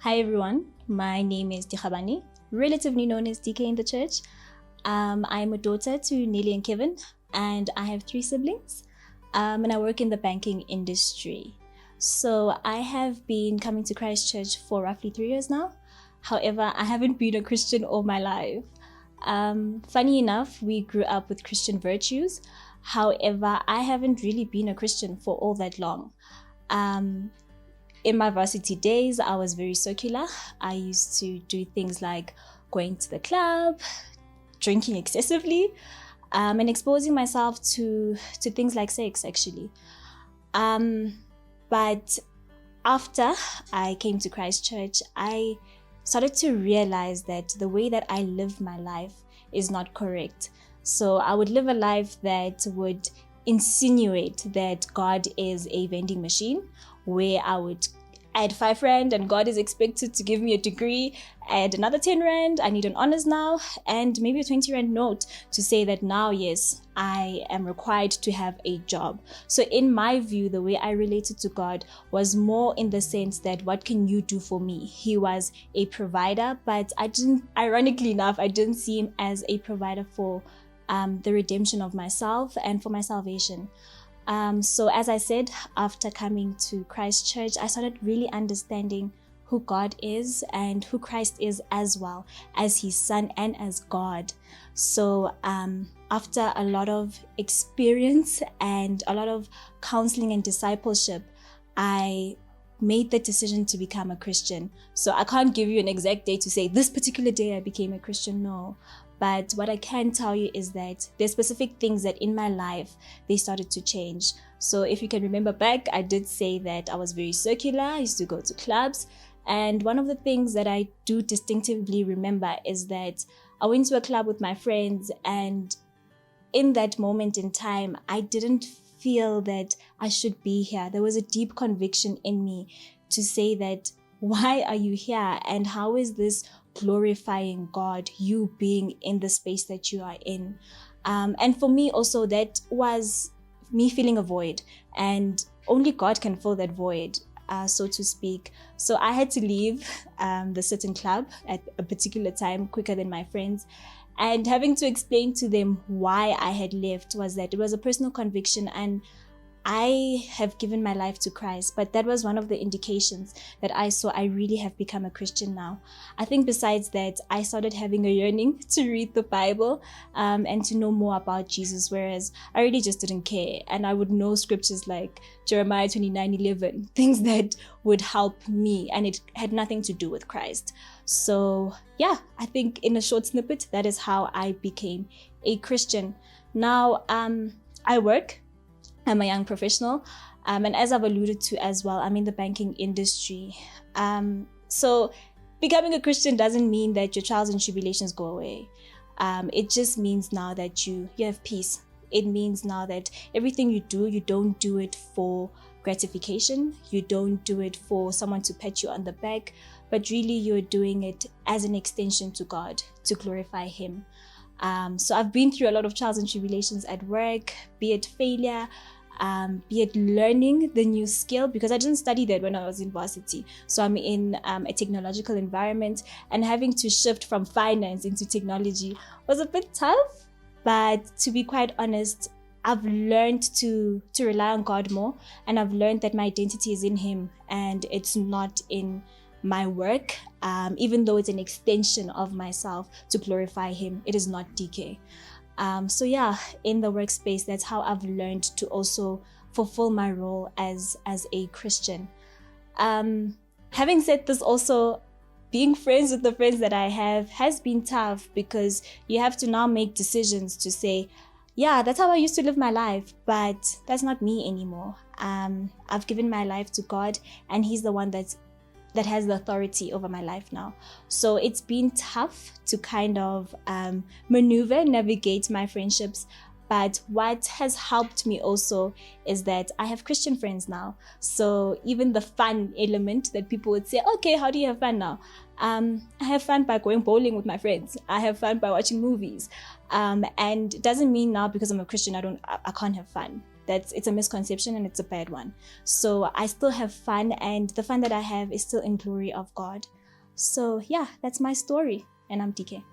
Hi everyone, my name is Digkabane, relatively known as DK in the church. I'm a daughter to Nelly and Kevin, and I have 3 siblings, and I work in the banking industry. So I have been coming to Christ Church for roughly 3 years now. However, I haven't been a Christian all my life. Funny enough, we grew up with Christian virtues. However, I haven't really been a Christian for all that long. In my varsity days, I was very circular. I used to do things like going to the club, drinking excessively, and exposing myself to things like sex, actually. But after I came to Christ Church, I started to realize that the way that I live my life is not correct. So I would live a life that would insinuate that God is a vending machine, where I would add 5 rand and God is expected to give me a degree, add another 10 rand, I need an honors now, and maybe a 20 rand note to say that now, yes, I am required to have a job. So in my view, the way I related to God was more in the sense that, what can you do for me? He was a provider, but ironically enough, I didn't see him as a provider for the redemption of myself and for my salvation. So as I said, after coming to Christ Church, I started really understanding who God is and who Christ is as well, as his son and as God. So after a lot of experience and a lot of counseling and discipleship, I made the decision to become a Christian. So I can't give you an exact date to say this particular day I became a Christian, no. But what I can tell you is that there's specific things that in my life, they started to change. So if you can remember back, I did say that I was very circular. I used to go to clubs. And one of the things that I do distinctively remember is that I went to a club with my friends, and in that moment in time, I didn't feel that I should be here. There was a deep conviction in me to say that, why are you here? And how is this glorifying God, you being in the space that you are in? And for me also, that was me feeling a void, and only God can fill that void, so to speak. So I had to leave the certain club at a particular time quicker than my friends. And having to explain to them why I had left was that it was a personal conviction, and I have given my life to Christ, but that was one of the indications that I saw I really have become a Christian now. I think besides that, I started having a yearning to read the Bible and to know more about Jesus, whereas I really just didn't care. And I would know scriptures like Jeremiah 29:11, things that would help me, and it had nothing to do with Christ. So yeah, I think in a short snippet, that is how I became a Christian. Now, I work. I'm a young professional, and as I've alluded to as well, I'm in the banking industry. So becoming a Christian doesn't mean that your trials and tribulations go away. It just means now that you have peace. It means now that everything you do, you don't do it for gratification. You don't do it for someone to pat you on the back, but really you're doing it as an extension to God, to glorify him. So I've been through a lot of trials and tribulations at work, be it failure, be it learning the new skill, because I didn't study that when I was in varsity. So I'm in a technological environment, and having to shift from finance into technology was a bit tough. But to be quite honest, I've learned to rely on God more, and I've learned that my identity is in him and it's not in my work, even though it's an extension of myself to glorify him. It is not DK. So yeah, in the workspace, that's how I've learned to also fulfill my role as a Christian. Having said this, also being friends with the friends that I have has been tough, because you have to now make decisions to say, yeah, that's how I used to live my life, but that's not me anymore. I've given my life to God, and he's the one that has the authority over my life now. So it's been tough to kind of maneuver, navigate my friendships. But what has helped me also is that I have Christian friends now. So even the fun element that people would say, okay, how do you have fun now? I have fun by going bowling with my friends. I have fun by watching movies. And it doesn't mean now because I'm a Christian, I can't have fun. it's a misconception and it's a bad one. So I still have fun, and the fun that I have is still in glory of God. So yeah, that's my story, and I'm DK.